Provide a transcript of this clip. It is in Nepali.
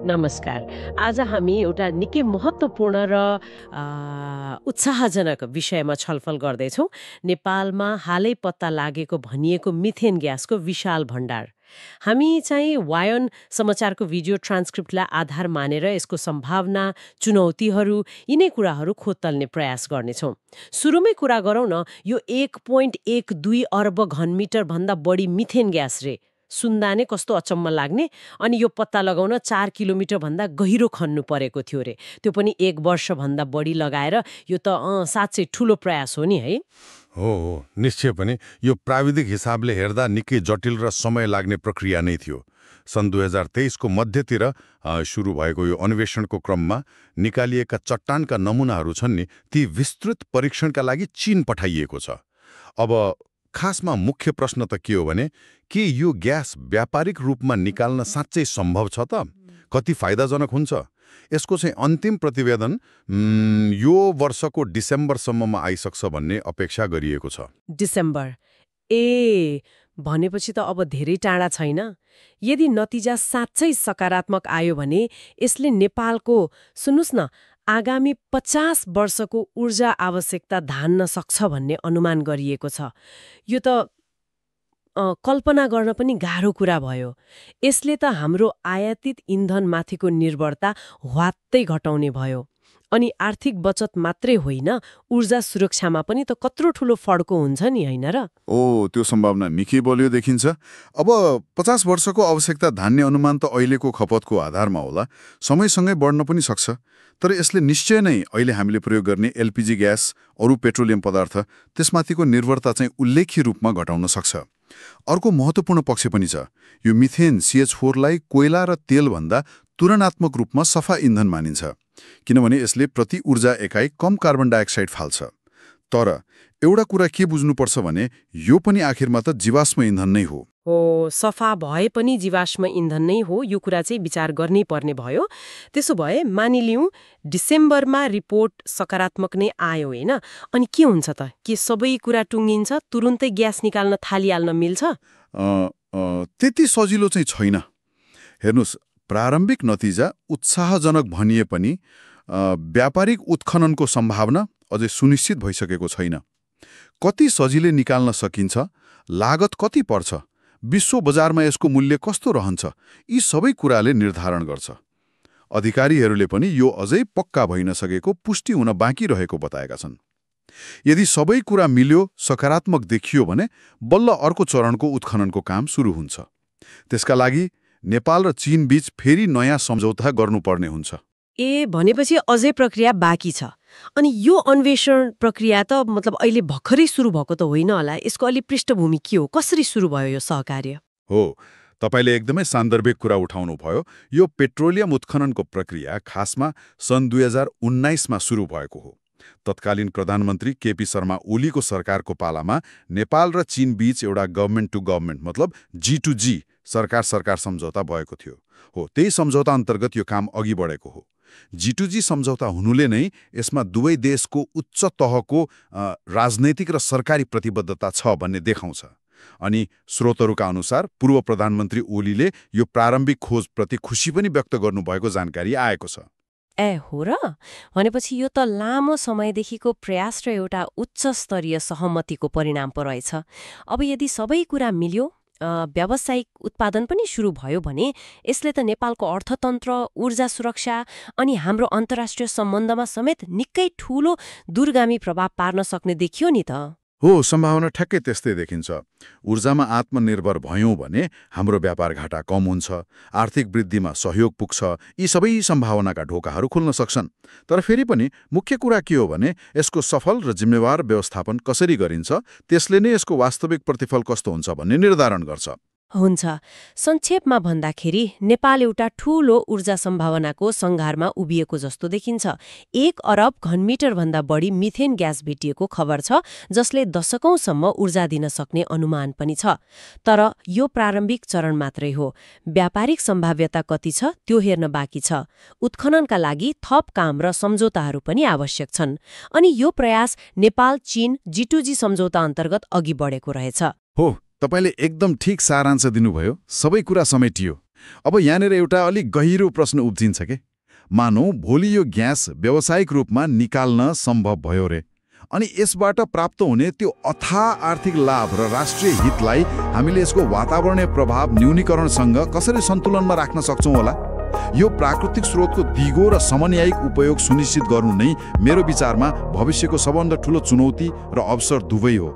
नमस्कार। आज हामी एउटा निकै महत्त्वपूर्ण र उत्साहजनक विषयमा छलफल गर्दैछौँ। नेपालमा हालै पत्ता लागेको भनिएको मिथेन ग्यासको विशाल भण्डार। हामी चाहिँ वायन समाचारको भिडियो ट्रान्सक्रिप्टलाई आधार मानेर यसको सम्भावना, चुनौतीहरू यिनै कुराहरू खोतल्ने प्रयास गर्नेछौँ। सुरुमै कुरा गरौँ न, यो 1.12 अर्ब घनमिटर भन्दा बढी मिथेन ग्यास रे। सुन्दा नै कस्तो अचम्म लाग्ने। अनि यो पत्ता लगाउन 4 किलोमिटर भन्दा गहिरो खन्नु परेको थियो रे, त्यो पनि 1 वर्षभन्दा बढी लगाएर। यो त साँच्चै ठुलो प्रयास हो नि, है? हो, निश्चय पनि यो प्राविधिक हिसाबले हेर्दा निकै जटिल र समय लाग्ने प्रक्रिया नै थियो। सन् 2023 को मध्यतिर सुरु भएको यो अन्वेषणको क्रममा निकालिएका चट्टानका नमुनाहरू छन् नि, ती विस्तृत परीक्षणका लागि चीन पठाइएको छ। अब खासमा मुख्य प्रश्न त के हो भने, के यो ग्यास व्यापारिक रूपमा निकाल्न साँच्चै सम्भव छ त? कति फाइदाजनक हुन्छ? यसको चाहिँ अन्तिम प्रतिवेदन यो वर्षको डिसेम्बरसम्ममा आइसक्छ भन्ने अपेक्षा गरिएको छ। डिसेम्बर? भनेपछि त अब धेरै टाढा छैन। यदि नतिजा साँच्चै सकारात्मक आयो भने यसले नेपालको, सुन्नुस् न, आगामी 50 वर्षको ऊर्जा आवश्यकता धान्न सक्छ भन्ने अनुमान गरिएको छ। यो त कल्पना गर्न पनि गाह्रो कुरा भयो। यसले त हाम्रो आयातित इन्धनमाथिको निर्भरता ह्वात्तै घटाउने भयो। अनि आर्थिक बचत मात्रै होइन, ऊर्जा सुरक्षामा पनि त कत्रो ठुलो फड्को हुन्छ नि, होइन र? त्यो सम्भावना निकै बलियो देखिन्छ। अब 50 वर्षको आवश्यकता धान्ने अनुमान त अहिलेको खपतको आधारमा होला, समयसँगै बढ्न पनि सक्छ। तर यसले निश्चय नै अहिले हामीले प्रयोग गर्ने एलपीजी ग्यास, अरू पेट्रोलियम पदार्थ, त्यसमाथिको निर्भरता चाहिँ उल्लेख्य रूपमा घटाउन सक्छ। अर्को महत्त्वपूर्ण पक्ष पनि छ। यो मिथेन CH4 लाई कोइला र तेलभन्दा तुलनात्मक रूपमा सफा इन्धन मानिन्छ, किनभने यसले प्रति ऊर्जा एकाइ कम कार्बन डाइअक्साइड फाल्छ। तर एउटा कुरा के बुझ्नुपर्छ भने, यो पनि आखिरमा त जीवाश्म इन्धन नै हो। सफा भए पनि जीवाश्म इन्धन नै हो, यो कुरा चाहिँ विचार गर्नै पर्ने भयो। त्यसो भए मानिलिउँ डिसेम्बरमा रिपोर्ट सकारात्मक नै आयो, होइन? अनि के हुन्छ त? के सबै कुरा टुङ्गिन्छ, तुरुन्तै ग्यास निकाल्न थालिहाल्न मिल्छ? त्यति सजिलो चाहिँ छैन। हेर्नुस्, प्रारम्भिक नतिजा उत्साहजनक भनिए पनि व्यापारिक उत्खननको सम्भावना अझै सुनिश्चित भइसकेको छैन। कति सजिलै निकाल्न सकिन्छ, लागत कति पर्छ, विश्व बजारमा यसको मूल्य कस्तो रहन्छ, यी सबै कुराले निर्धारण गर्छ। अधिकारीहरूले पनि यो अझै पक्का भइन सकेको पुष्टि हुन बाँकी रहेको बताएका छन्। यदि सबै कुरा मिल्यो, सकारात्मक देखियो भने बल्ल अर्को चरणको उत्खननको काम सुरु हुन्छ। त्यसका लागि नेपाल र चीन बीच फेरि नयाँ सम्झौता गर्नुपर्ने हुन्छ। भनेपछि अझै प्रक्रिया बाँकी छ। अनि यो अन्वेषण प्रक्रिया त अहिले भर्खरै सुरु भएको त होइन होला? यसको अलि पृष्ठभूमि के हो? कसरी सुरु भयो यो सहकार्य? हो, तपाईले एकदमै सान्दर्भिक कुरा उठाउनु भयो। यो पेट्रोलियम उत्खननको प्रक्रिया खासमा सन् 2019 मा सुरु भएको हो। तत्कालीन प्रधानमन्त्री केपी शर्मा ओलीको सरकारको पालामा नेपाल र चीन बीच एउटा गभर्मेन्ट टु गभर्मेन्ट G2G सरकार सम्झौता भएको थियो। हो, त्यही सम्झौता अन्तर्गत यो काम अघि बढेको हो। G2G सम्झौता हुनुले नै यसमा दुवै देशको उच्च तहको राजनैतिक र सरकारी प्रतिबद्धता छ भन्ने देखाउँछ। अनि स्रोतहरूका अनुसार पूर्व प्रधानमन्त्री ओलीले यो प्रारम्भिक खोजप्रति खुसी पनि व्यक्त गर्नुभएको जानकारी आएको छ। हो र? भनेपछि यो त लामो समयदेखिको प्रयास र एउटा उच्च स्तरीय सहमतिको परिणाम पो रहेछ। अब यदि सबै कुरा मिल्यो, व्यावसायिक उत्पादन पनि सुरु भयो भने यसले त नेपालको अर्थतन्त्र, ऊर्जा सुरक्षा अनि हाम्रो अन्तर्राष्ट्रिय सम्बन्धमा समेत निकै ठूलो दूरगामी प्रभाव पार्न सक्ने देखियो नि त। हो, सम्भावना ठ्याक्कै त्यस्तै देखिन्छ। ऊर्जामा आत्मनिर्भर भयौँ भने हाम्रो व्यापार घाटा कम हुन्छ, आर्थिक वृद्धिमा सहयोग पुग्छ, यी सबै सम्भावनाका ढोकाहरू खुल्न सक्छन्। तर फेरि पनि मुख्य कुरा के हो भने, यसको सफल र जिम्मेवार व्यवस्थापन कसरी गरिन्छ, त्यसले नै यसको वास्तविक प्रतिफल कस्तो हुन्छ भन्ने निर्धारण गर्छ। हुन्छ। संक्षेपमा भन्दाखेरि नेपाल एउटा ठूलो ऊर्जा सम्भावनाको सङ्घारमा उभिएको जस्तो देखिन्छ। 1 अरब घनमिटर भन्दा बढी मिथेन ग्यास भेटिएको खबर छ, जसले दशकौंसम्म ऊर्जा दिन सक्ने अनुमान पनि छ। तर यो प्रारम्भिक चरण मात्रै हो। व्यापारिक सम्भाव्यता कति छ त्यो हेर्न बाँकी छ। उत्खननका लागि थप काम र सम्झौताहरू पनि आवश्यक छन्। अनि यो प्रयास नेपाल चीन G2G सम्झौता अन्तर्गत अघि बढेको रहेछ। हो, तपाईले एकदम ठीक सारांश दिनुभयो। सबै कुरा समेटियो। अब यहाँनिर एउटा अलिक गहिरो प्रश्न उब्जिन्छ के मानौ भोलि यो ग्यास व्यावसायिक रूपमा निकाल्न सम्भव भयो रे अनि यसबाट प्राप्त हुने त्यो अथाह आर्थिक लाभ र राष्ट्रिय हितलाई हामीले यसको वातावरणीय प्रभाव न्यूनीकरणसँग कसरी सन्तुलनमा राख्न सक्छौँ होला यो प्राकृतिक स्रोतको दिगो र समन्वयिक उपयोग सुनिश्चित गर्नु नै मेरो विचारमा भविष्यको सबभन्दा ठूलो चुनौती र अवसर दुवै हो।